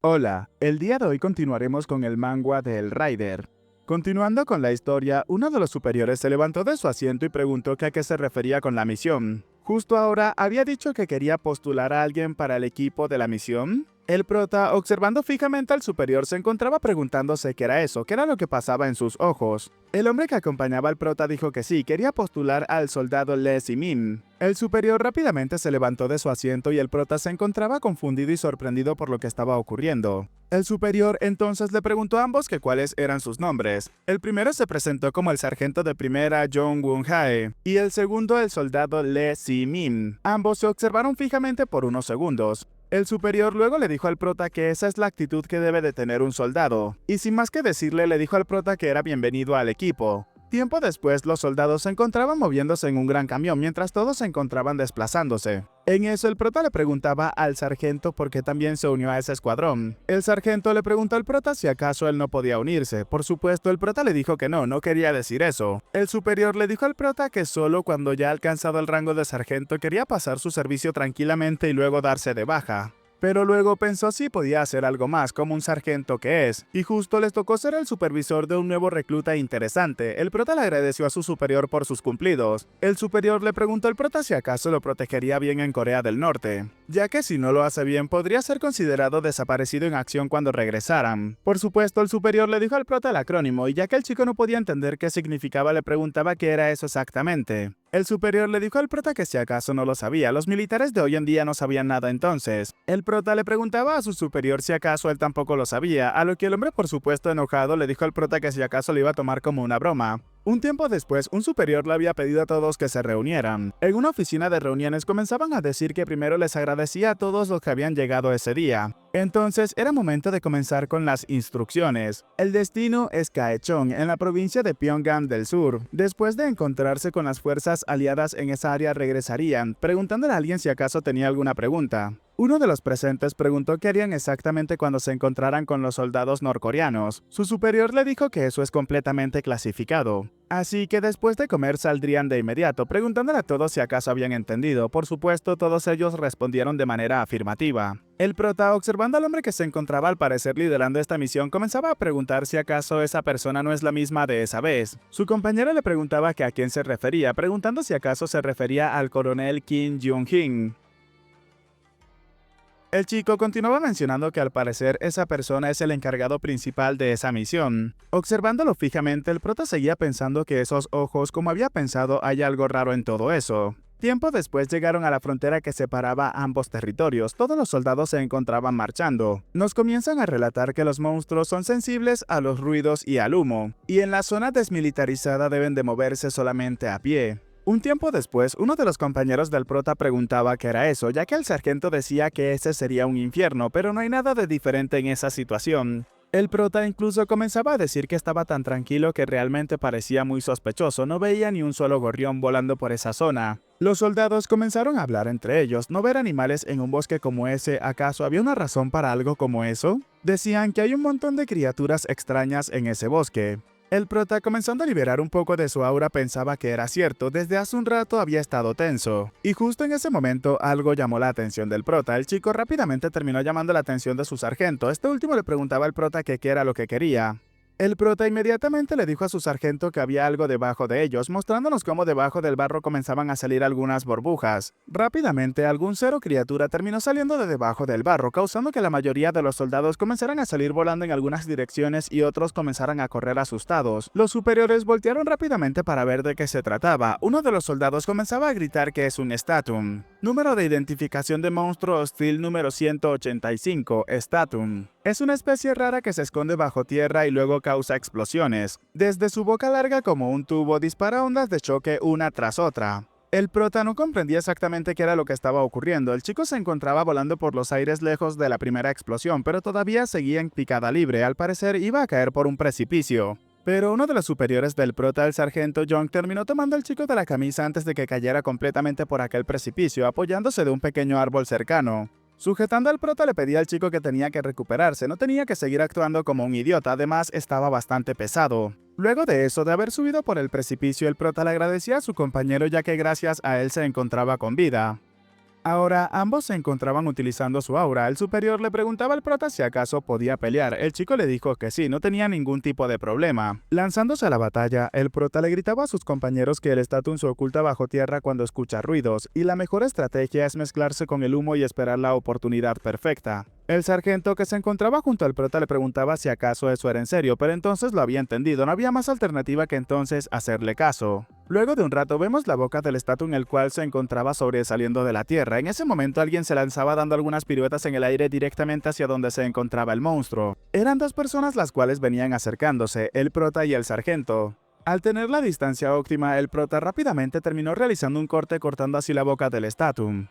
Hola, el día de hoy continuaremos con el manga de El Rider. Continuando con la historia, uno de los superiores se levantó de su asiento y preguntó que a qué se refería con la misión. Justo ahora había dicho que quería postular a alguien para el equipo de la misión. El prota, observando fijamente al superior, se encontraba preguntándose qué era eso, qué era lo que pasaba en sus ojos. El hombre que acompañaba al prota dijo que sí, quería postular al soldado Lee Si-min. El superior rápidamente se levantó de su asiento y el prota se encontraba confundido y sorprendido por lo que estaba ocurriendo. El superior entonces le preguntó a ambos que cuáles eran sus nombres. El primero se presentó como el sargento de primera Jong Won-hae y el segundo el soldado Lee Si-min. Ambos se observaron fijamente por unos segundos. El superior luego le dijo al prota que esa es la actitud que debe de tener un soldado, y sin más que decirle le dijo al prota que era bienvenido al equipo. Tiempo después, los soldados se encontraban moviéndose en un gran camión mientras todos se encontraban desplazándose. En eso, el prota le preguntaba al sargento por qué también se unió a ese escuadrón. El sargento le preguntó al prota si acaso él no podía unirse. Por supuesto, el prota le dijo que no quería decir eso. El superior le dijo al prota que solo cuando ya ha alcanzado el rango de sargento quería pasar su servicio tranquilamente y luego darse de baja. Pero luego pensó si podía hacer algo más como un sargento que es, y justo les tocó ser el supervisor de un nuevo recluta interesante. El prota le agradeció a su superior por sus cumplidos. El superior le preguntó al prota si acaso lo protegería bien en Corea del Norte, ya que si no lo hace bien podría ser considerado desaparecido en acción cuando regresaran. Por supuesto, el superior le dijo al prota el acrónimo, y ya que el chico no podía entender qué significaba, le preguntaba qué era eso exactamente. El superior le dijo al prota que si acaso no lo sabía, los militares de hoy en día no sabían nada entonces. El prota le preguntaba a su superior si acaso él tampoco lo sabía, a lo que el hombre por supuesto enojado le dijo al prota que si acaso lo iba a tomar como una broma. Un tiempo después, un superior le había pedido a todos que se reunieran. En una oficina de reuniones comenzaban a decir que primero les agradecía a todos los que habían llegado ese día. Entonces era momento de comenzar con las instrucciones. El destino es Kaechong, en la provincia de Pyongan del Sur. Después de encontrarse con las fuerzas aliadas en esa área regresarían, preguntándole a alguien si acaso tenía alguna pregunta. Uno de los presentes preguntó qué harían exactamente cuando se encontraran con los soldados norcoreanos. Su superior le dijo que eso es completamente clasificado. Así que después de comer saldrían de inmediato, preguntándole a todos si acaso habían entendido. Por supuesto, todos ellos respondieron de manera afirmativa. El prota, observando al hombre que se encontraba al parecer liderando esta misión, comenzaba a preguntar si acaso esa persona no es la misma de esa vez. Su compañero le preguntaba que a quién se refería, preguntando si acaso se refería al coronel Kim Jong-hin. El chico continuaba mencionando que al parecer esa persona es el encargado principal de esa misión. Observándolo fijamente, el prota seguía pensando que esos ojos, como había pensado, hay algo raro en todo eso. Tiempo después llegaron a la frontera que separaba ambos territorios. Todos los soldados se encontraban marchando. Nos comienzan a relatar que los monstruos son sensibles a los ruidos y al humo, y en la zona desmilitarizada deben de moverse solamente a pie. Un tiempo después, uno de los compañeros del prota preguntaba qué era eso, ya que el sargento decía que ese sería un infierno, pero no hay nada de diferente en esa situación. El prota incluso comenzaba a decir que estaba tan tranquilo que realmente parecía muy sospechoso, no veía ni un solo gorrión volando por esa zona. Los soldados comenzaron a hablar entre ellos, ¿no ver animales en un bosque como ese? ¿Acaso había una razón para algo como eso? Decían que hay un montón de criaturas extrañas en ese bosque. El prota, comenzando a liberar un poco de su aura, pensaba que era cierto, desde hace un rato había estado tenso. Y justo en ese momento algo llamó la atención del prota. El chico rápidamente terminó llamando la atención de su sargento. Este último le preguntaba al prota que qué era lo que quería. El prota inmediatamente le dijo a su sargento que había algo debajo de ellos, mostrándonos cómo debajo del barro comenzaban a salir algunas burbujas. Rápidamente, algún ser o criatura terminó saliendo de debajo del barro, causando que la mayoría de los soldados comenzaran a salir volando en algunas direcciones y otros comenzaran a correr asustados. Los superiores voltearon rápidamente para ver de qué se trataba. Uno de los soldados comenzaba a gritar que es un Statum. Número de identificación de monstruo hostil número 185, Statum. Es una especie rara que se esconde bajo tierra y luego causa explosiones. Desde su boca larga como un tubo dispara ondas de choque una tras otra. El prota no comprendía exactamente qué era lo que estaba ocurriendo. El chico se encontraba volando por los aires lejos de la primera explosión, pero todavía seguía en picada libre. Al parecer iba a caer por un precipicio. Pero uno de los superiores del prota, el sargento Young, terminó tomando al chico de la camisa antes de que cayera completamente por aquel precipicio, apoyándose de un pequeño árbol cercano. Sujetando al prota le pedía al chico que tenía que recuperarse, no tenía que seguir actuando como un idiota, además estaba bastante pesado. Luego de eso, de haber subido por el precipicio, el prota le agradecía a su compañero ya que gracias a él se encontraba con vida. Ahora, ambos se encontraban utilizando su aura. El superior le preguntaba al prota si acaso podía pelear. El chico le dijo que sí, no tenía ningún tipo de problema. Lanzándose a la batalla, el prota le gritaba a sus compañeros que el Statum se oculta bajo tierra cuando escucha ruidos, y la mejor estrategia es mezclarse con el humo y esperar la oportunidad perfecta. El sargento que se encontraba junto al prota le preguntaba si acaso eso era en serio, pero entonces lo había entendido, no había más alternativa que entonces hacerle caso. Luego de un rato vemos la boca del Statum, el cual se encontraba sobresaliendo de la tierra. En ese momento alguien se lanzaba dando algunas piruetas en el aire directamente hacia donde se encontraba el monstruo. Eran dos personas las cuales venían acercándose, el prota y el sargento. Al tener la distancia óptima, el prota rápidamente terminó realizando un corte cortando así la boca del Statum.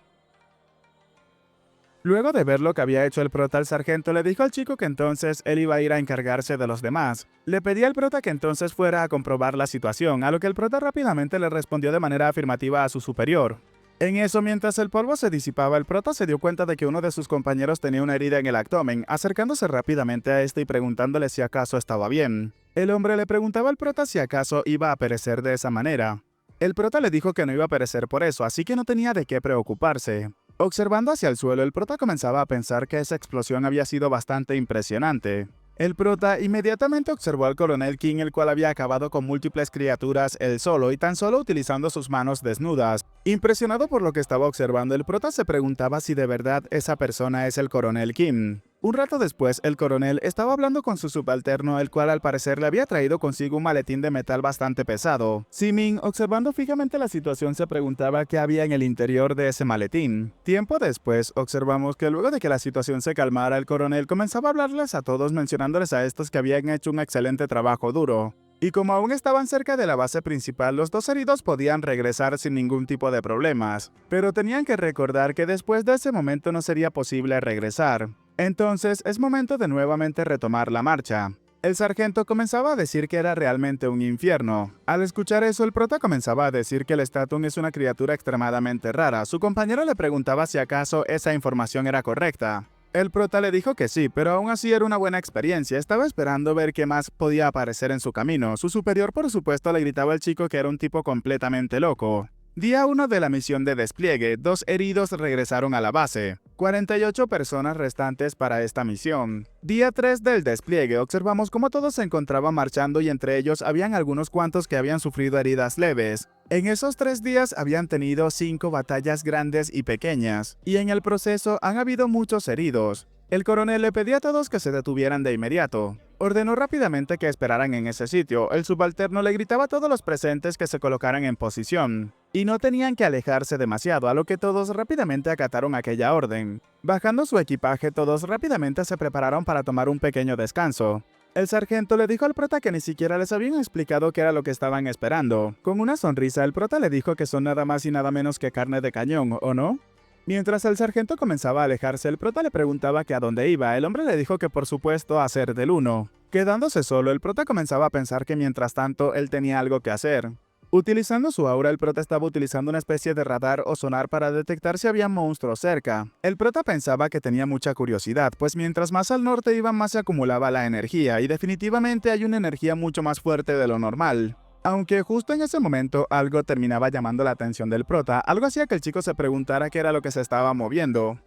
Luego de ver lo que había hecho el prota, el sargento le dijo al chico que entonces él iba a ir a encargarse de los demás. Le pedía al prota que entonces fuera a comprobar la situación, a lo que el prota rápidamente le respondió de manera afirmativa a su superior. En eso, mientras el polvo se disipaba, el prota se dio cuenta de que uno de sus compañeros tenía una herida en el abdomen, acercándose rápidamente a este y preguntándole si acaso estaba bien. El hombre le preguntaba al prota si acaso iba a perecer de esa manera. El prota le dijo que no iba a perecer por eso, así que no tenía de qué preocuparse. Observando hacia el suelo, el prota comenzaba a pensar que esa explosión había sido bastante impresionante. El prota inmediatamente observó al coronel King, el cual había acabado con múltiples criaturas él solo y tan solo utilizando sus manos desnudas. Impresionado por lo que estaba observando, el prota se preguntaba si de verdad esa persona es el coronel King. Un rato después, el coronel estaba hablando con su subalterno, el cual al parecer le había traído consigo un maletín de metal bastante pesado. Simin, observando fijamente la situación, se preguntaba qué había en el interior de ese maletín. Tiempo después, observamos que luego de que la situación se calmara, el coronel comenzaba a hablarles a todos, mencionándoles a estos que habían hecho un excelente trabajo duro. Y como aún estaban cerca de la base principal, los dos heridos podían regresar sin ningún tipo de problemas. Pero tenían que recordar que después de ese momento no sería posible regresar. Entonces, es momento de nuevamente retomar la marcha. El sargento comenzaba a decir que era realmente un infierno. Al escuchar eso, el prota comenzaba a decir que el Statum es una criatura extremadamente rara. Su compañero le preguntaba si acaso esa información era correcta. El prota le dijo que sí, pero aún así era una buena experiencia. Estaba esperando ver qué más podía aparecer en su camino. Su superior, por supuesto, le gritaba al chico que era un tipo completamente loco. Día 1 de la misión de despliegue, 2 heridos regresaron a la base. 48 personas restantes para esta misión. Día 3 del despliegue, observamos cómo todos se encontraban marchando y entre ellos habían algunos cuantos que habían sufrido heridas leves. En esos 3 días habían tenido 5 batallas grandes y pequeñas, y en el proceso han habido muchos heridos. El coronel le pedía a todos que se detuvieran de inmediato. Ordenó rápidamente que esperaran en ese sitio. El subalterno le gritaba a todos los presentes que se colocaran en posición. Y no tenían que alejarse demasiado, a lo que todos rápidamente acataron aquella orden. Bajando su equipaje, todos rápidamente se prepararon para tomar un pequeño descanso. El sargento le dijo al prota que ni siquiera les habían explicado qué era lo que estaban esperando. Con una sonrisa, el prota le dijo que son nada más y nada menos que carne de cañón, ¿o no? Mientras el sargento comenzaba a alejarse, el prota le preguntaba que a dónde iba. El hombre le dijo que por supuesto a hacer del uno. Quedándose solo, el prota comenzaba a pensar que mientras tanto él tenía algo que hacer. Utilizando su aura, el prota estaba utilizando una especie de radar o sonar para detectar si había monstruos cerca. El prota pensaba que tenía mucha curiosidad, pues mientras más al norte iba más se acumulaba la energía, y definitivamente hay una energía mucho más fuerte de lo normal. Aunque justo en ese momento algo terminaba llamando la atención del prota, algo hacía que el chico se preguntara qué era lo que se estaba moviendo.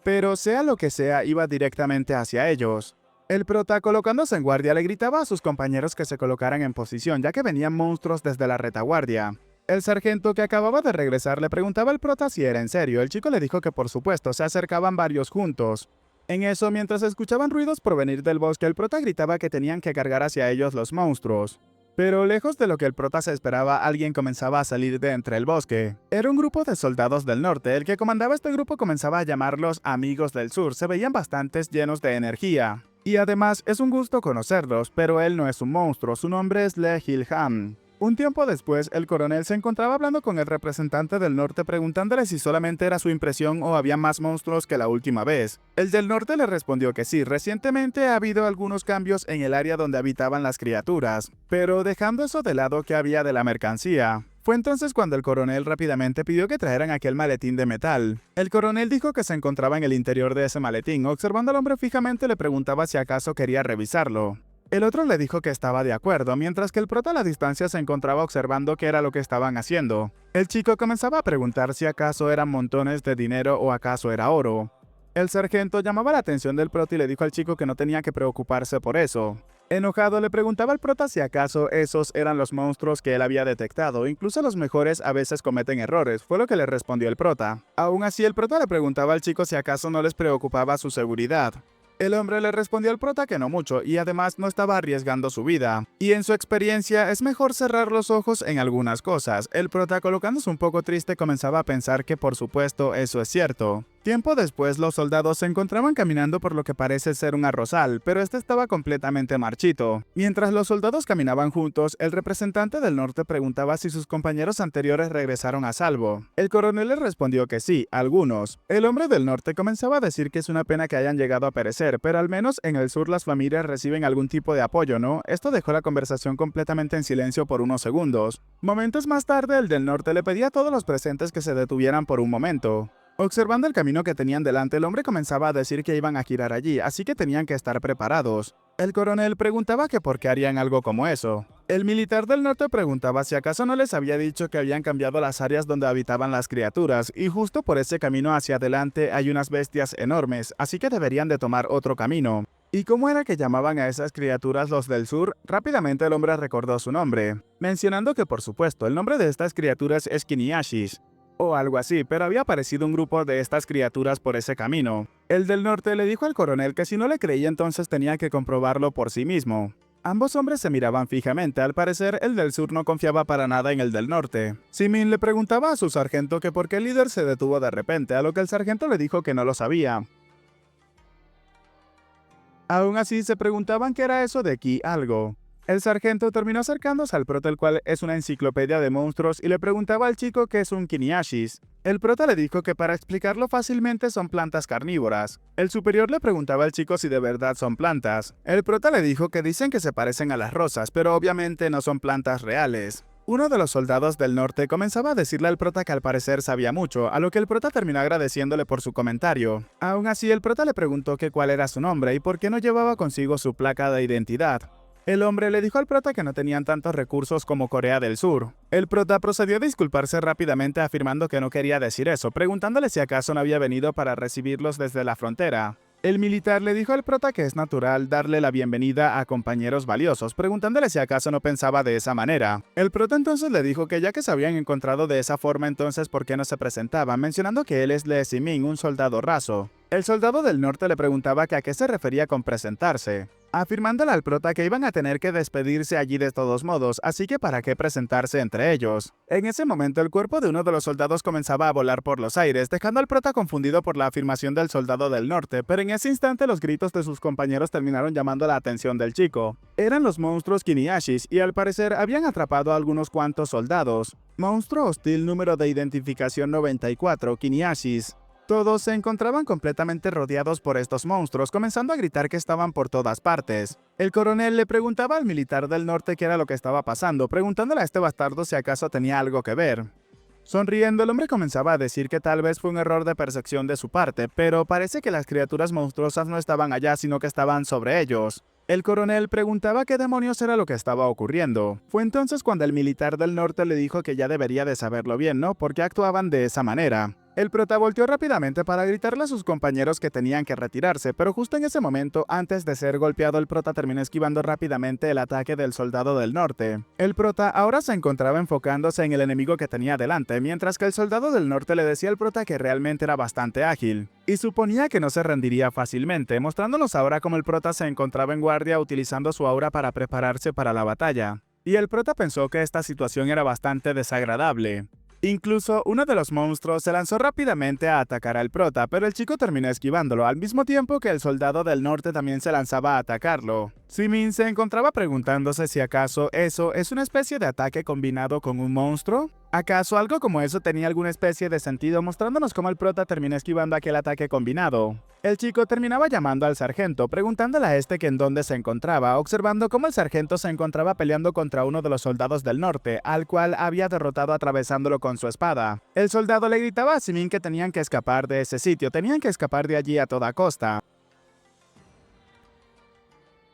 Pero sea lo que sea, iba directamente hacia ellos. El prota, colocándose en guardia, le gritaba a sus compañeros que se colocaran en posición, ya que venían monstruos desde la retaguardia. El sargento, que acababa de regresar, le preguntaba al prota si era en serio. El chico le dijo que por supuesto, se acercaban varios juntos. En eso, mientras escuchaban ruidos provenir del bosque, el prota gritaba que tenían que cargar hacia ellos los monstruos. Pero lejos de lo que el prota se esperaba, alguien comenzaba a salir de entre el bosque. Era un grupo de soldados del norte. El que comandaba este grupo comenzaba a llamarlos Amigos del Sur. Se veían bastantes llenos de energía. Y además, es un gusto conocerlos, pero él no es un monstruo. Su nombre es Le Hilham. Un tiempo después, el coronel se encontraba hablando con el representante del norte preguntándole si solamente era su impresión o había más monstruos que la última vez. El del norte le respondió que sí, recientemente ha habido algunos cambios en el área donde habitaban las criaturas, pero dejando eso de lado, ¿qué había de la mercancía? Fue entonces cuando el coronel rápidamente pidió que trajeran aquel maletín de metal. El coronel dijo que se encontraba en el interior de ese maletín. Observando al hombre fijamente, le preguntaba si acaso quería revisarlo. El otro le dijo que estaba de acuerdo, mientras que el prota a la distancia se encontraba observando qué era lo que estaban haciendo. El chico comenzaba a preguntar si acaso eran montones de dinero o acaso era oro. El sargento llamaba la atención del prota y le dijo al chico que no tenía que preocuparse por eso. Enojado le preguntaba al prota si acaso esos eran los monstruos que él había detectado, incluso los mejores a veces cometen errores, fue lo que le respondió el prota. Aún así el prota le preguntaba al chico si acaso no les preocupaba su seguridad. El hombre le respondió al prota que no mucho y además no estaba arriesgando su vida. Y en su experiencia es mejor cerrar los ojos en algunas cosas. El prota, colocándose un poco triste, comenzaba a pensar que por supuesto eso es cierto. Tiempo después los soldados se encontraban caminando por lo que parece ser un arrozal, pero este estaba completamente marchito. Mientras los soldados caminaban juntos, el representante del norte preguntaba si sus compañeros anteriores regresaron a salvo. El coronel le respondió que sí, algunos. El hombre del norte comenzaba a decir que es una pena que hayan llegado a perecer, pero al menos en el sur las familias reciben algún tipo de apoyo, ¿no? Esto dejó la conversación completamente en silencio por unos segundos. Momentos más tarde, el del norte le pedía a todos los presentes que se detuvieran por un momento. Observando el camino que tenían delante, el hombre comenzaba a decir que iban a girar allí, así que tenían que estar preparados. El coronel preguntaba que por qué harían algo como eso. El militar del norte preguntaba si acaso no les había dicho que habían cambiado las áreas donde habitaban las criaturas, y justo por ese camino hacia adelante hay unas bestias enormes, así que deberían de tomar otro camino. ¿Y cómo era que llamaban a esas criaturas los del sur? Rápidamente el hombre recordó su nombre, mencionando que por supuesto el nombre de estas criaturas es Kiniashis o algo así, pero había aparecido un grupo de estas criaturas por ese camino. El del norte le dijo al coronel que si no le creía entonces tenía que comprobarlo por sí mismo. Ambos hombres se miraban fijamente, al parecer el del sur no confiaba para nada en el del norte. Simin le preguntaba a su sargento que por qué el líder se detuvo de repente, a lo que el sargento le dijo que no lo sabía. Aún así se preguntaban qué era eso de aquí algo. El sargento terminó acercándose al prota, el cual es una enciclopedia de monstruos, y le preguntaba al chico qué es un Kiniashis. El prota le dijo que para explicarlo fácilmente son plantas carnívoras. El superior le preguntaba al chico si de verdad son plantas. El prota le dijo que dicen que se parecen a las rosas, pero obviamente no son plantas reales. Uno de los soldados del norte comenzaba a decirle al prota que al parecer sabía mucho, a lo que el prota terminó agradeciéndole por su comentario. Aún así, el prota le preguntó que cuál era su nombre y por qué no llevaba consigo su placa de identidad. El hombre le dijo al prota que no tenían tantos recursos como Corea del Sur. El prota procedió a disculparse rápidamente afirmando que no quería decir eso, preguntándole si acaso no había venido para recibirlos desde la frontera. El militar le dijo al prota que es natural darle la bienvenida a compañeros valiosos, preguntándole si acaso no pensaba de esa manera. El prota entonces le dijo que ya que se habían encontrado de esa forma, entonces ¿por qué no se presentaba?, mencionando que él es Lee Si-min, un soldado raso. El soldado del norte le preguntaba que a qué se refería con presentarse, afirmándole al prota que iban a tener que despedirse allí de todos modos, así que para qué presentarse entre ellos. En ese momento el cuerpo de uno de los soldados comenzaba a volar por los aires, dejando al prota confundido por la afirmación del soldado del norte, pero en ese instante los gritos de sus compañeros terminaron llamando la atención del chico. Eran los monstruos Kiniashis y al parecer habían atrapado a algunos cuantos soldados. Monstruo hostil número de identificación 94, Kiniashis. Todos se encontraban completamente rodeados por estos monstruos, comenzando a gritar que estaban por todas partes. El coronel le preguntaba al militar del norte qué era lo que estaba pasando, preguntándole a este bastardo si acaso tenía algo que ver. Sonriendo, el hombre comenzaba a decir que tal vez fue un error de percepción de su parte, pero parece que las criaturas monstruosas no estaban allá, sino que estaban sobre ellos. El coronel preguntaba qué demonios era lo que estaba ocurriendo. Fue entonces cuando el militar del norte le dijo que ya debería de saberlo bien, ¿no?, porque actuaban de esa manera. El prota volteó rápidamente para gritarle a sus compañeros que tenían que retirarse, pero justo en ese momento, antes de ser golpeado, el prota terminó esquivando rápidamente el ataque del soldado del norte. El prota ahora se encontraba enfocándose en el enemigo que tenía delante, mientras que el soldado del norte le decía al prota que realmente era bastante ágil, y suponía que no se rendiría fácilmente, mostrándonos ahora cómo el prota se encontraba en guardia utilizando su aura para prepararse para la batalla. Y el prota pensó que esta situación era bastante desagradable. Incluso uno de los monstruos se lanzó rápidamente a atacar al prota, pero el chico terminó esquivándolo, al mismo tiempo que el soldado del norte también se lanzaba a atacarlo. Simin se encontraba preguntándose si acaso eso es una especie de ataque combinado con un monstruo. ¿Acaso algo como eso tenía alguna especie de sentido, mostrándonos cómo el prota terminó esquivando aquel ataque combinado? El chico terminaba llamando al sargento, preguntándole a este que en dónde se encontraba, observando cómo el sargento se encontraba peleando contra uno de los soldados del norte, al cual había derrotado atravesándolo con su espada. El soldado le gritaba a Simin que tenían que escapar de ese sitio, tenían que escapar de allí a toda costa.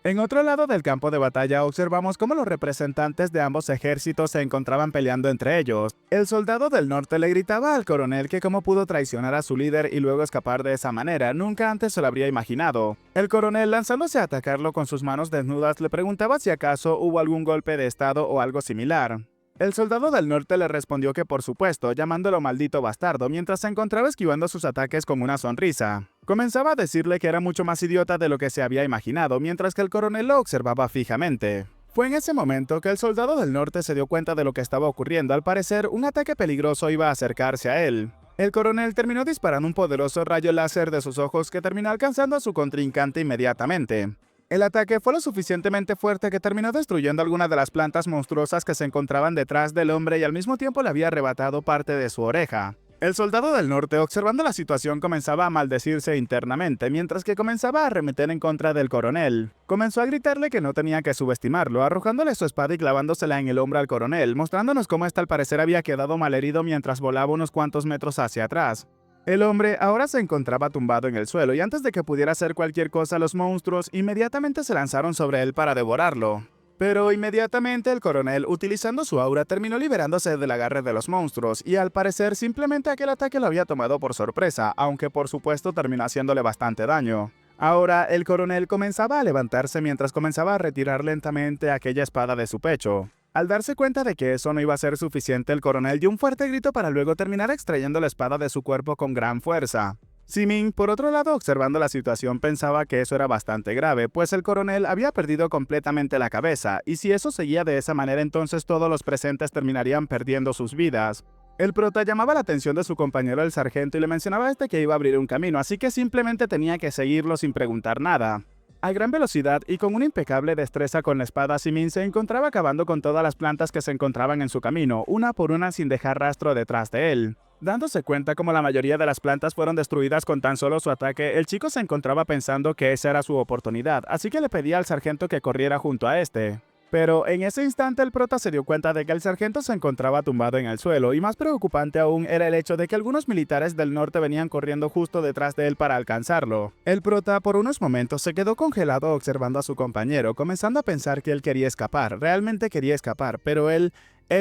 En otro lado del campo de batalla observamos cómo los representantes de ambos ejércitos se encontraban peleando entre ellos. El soldado del norte le gritaba al coronel que cómo pudo traicionar a su líder y luego escapar de esa manera, nunca antes se lo habría imaginado. El coronel, lanzándose a atacarlo con sus manos desnudas, le preguntaba si acaso hubo algún golpe de estado o algo similar. El soldado del norte le respondió que por supuesto, llamándolo maldito bastardo, mientras se encontraba esquivando sus ataques con una sonrisa. Comenzaba a decirle que era mucho más idiota de lo que se había imaginado, mientras que el coronel lo observaba fijamente. Fue en ese momento que el soldado del norte se dio cuenta de lo que estaba ocurriendo. Al parecer, un ataque peligroso iba a acercarse a él. El coronel terminó disparando un poderoso rayo láser de sus ojos que terminó alcanzando a su contrincante inmediatamente. El ataque fue lo suficientemente fuerte que terminó destruyendo algunas de las plantas monstruosas que se encontraban detrás del hombre y al mismo tiempo le había arrebatado parte de su oreja. El soldado del norte, observando la situación, comenzaba a maldecirse internamente, mientras que comenzaba a arremeter en contra del coronel. Comenzó a gritarle que no tenía que subestimarlo, arrojándole su espada y clavándosela en el hombro al coronel, mostrándonos cómo éste al parecer había quedado malherido mientras volaba unos cuantos metros hacia atrás. El hombre ahora se encontraba tumbado en el suelo y antes de que pudiera hacer cualquier cosa, los monstruos inmediatamente se lanzaron sobre él para devorarlo. Pero inmediatamente el coronel, utilizando su aura, terminó liberándose del agarre de los monstruos y al parecer simplemente aquel ataque lo había tomado por sorpresa, aunque por supuesto terminó haciéndole bastante daño. Ahora el coronel comenzaba a levantarse mientras comenzaba a retirar lentamente aquella espada de su pecho. Al darse cuenta de que eso no iba a ser suficiente, el coronel dio un fuerte grito para luego terminar extrayendo la espada de su cuerpo con gran fuerza. Simin, por otro lado, observando la situación, pensaba que eso era bastante grave, pues el coronel había perdido completamente la cabeza, y si eso seguía de esa manera entonces todos los presentes terminarían perdiendo sus vidas. El prota llamaba la atención de su compañero el sargento y le mencionaba a este que iba a abrir un camino, así que simplemente tenía que seguirlo sin preguntar nada. A gran velocidad y con una impecable destreza con la espada, Simin se encontraba acabando con todas las plantas que se encontraban en su camino, una por una sin dejar rastro detrás de él. Dándose cuenta como la mayoría de las plantas fueron destruidas con tan solo su ataque, el chico se encontraba pensando que esa era su oportunidad, así que le pedía al sargento que corriera junto a este. Pero en ese instante el prota se dio cuenta de que el sargento se encontraba tumbado en el suelo, y más preocupante aún era el hecho de que algunos militares del norte venían corriendo justo detrás de él para alcanzarlo. El prota por unos momentos se quedó congelado observando a su compañero, comenzando a pensar que él quería escapar, realmente quería escapar, pero él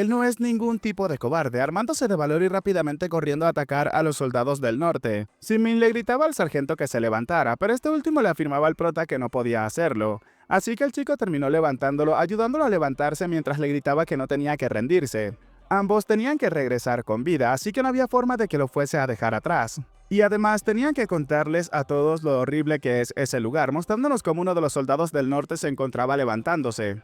no es ningún tipo de cobarde, armándose de valor y rápidamente corriendo a atacar a los soldados del norte. Simin le gritaba al sargento que se levantara, pero este último le afirmaba al prota que no podía hacerlo. Así que el chico terminó levantándolo, ayudándolo a levantarse mientras le gritaba que no tenía que rendirse. Ambos tenían que regresar con vida, así que no había forma de que lo fuese a dejar atrás. Y además tenían que contarles a todos lo horrible que es ese lugar, mostrándonos cómo uno de los soldados del norte se encontraba levantándose.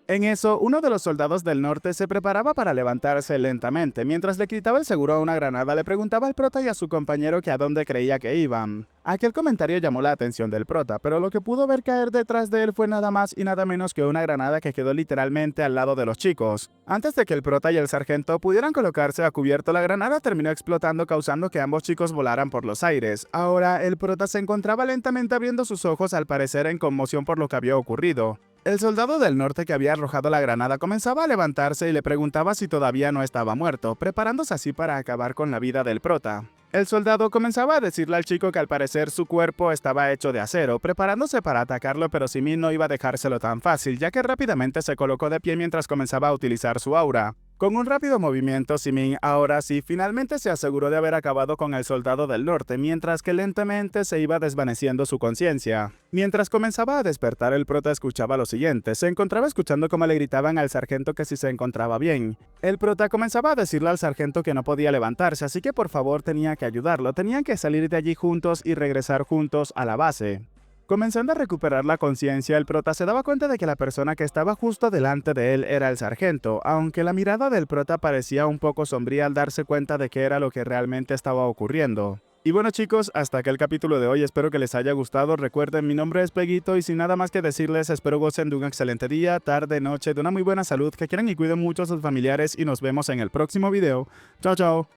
En eso, uno de los soldados del norte se preparaba para levantarse lentamente. Mientras le quitaba el seguro a una granada, le preguntaba al prota y a su compañero que a dónde creía que iban. Aquel comentario llamó la atención del prota, pero lo que pudo ver caer detrás de él fue nada más y nada menos que una granada que quedó literalmente al lado de los chicos. Antes de que el prota y el sargento pudieran colocarse a cubierto, la granada terminó explotando, causando que ambos chicos volaran por los aires. Ahora, el prota se encontraba lentamente abriendo sus ojos, al parecer en conmoción por lo que había ocurrido. El soldado del norte que había arrojado la granada comenzaba a levantarse y le preguntaba si todavía no estaba muerto, preparándose así para acabar con la vida del prota. El soldado comenzaba a decirle al chico que al parecer su cuerpo estaba hecho de acero, preparándose para atacarlo, pero Simin no iba a dejárselo tan fácil, ya que rápidamente se colocó de pie mientras comenzaba a utilizar su aura. Con un rápido movimiento, Simin ahora sí finalmente se aseguró de haber acabado con el soldado del norte, mientras que lentamente se iba desvaneciendo su conciencia. Mientras comenzaba a despertar, el prota escuchaba lo siguiente. Se encontraba escuchando cómo le gritaban al sargento que si se encontraba bien. El prota comenzaba a decirle al sargento que no podía levantarse, así que por favor tenía que ayudarlo. Tenían que salir de allí juntos y regresar juntos a la base. Comenzando a recuperar la conciencia, el prota se daba cuenta de que la persona que estaba justo delante de él era el sargento, aunque la mirada del prota parecía un poco sombría al darse cuenta de qué era lo que realmente estaba ocurriendo. Y bueno chicos, hasta acá el capítulo de hoy, espero que les haya gustado. Recuerden, mi nombre es Peguito y sin nada más que decirles, espero gocen de un excelente día, tarde, noche, de una muy buena salud, que quieran y cuiden mucho a sus familiares y nos vemos en el próximo video. Chao, chao.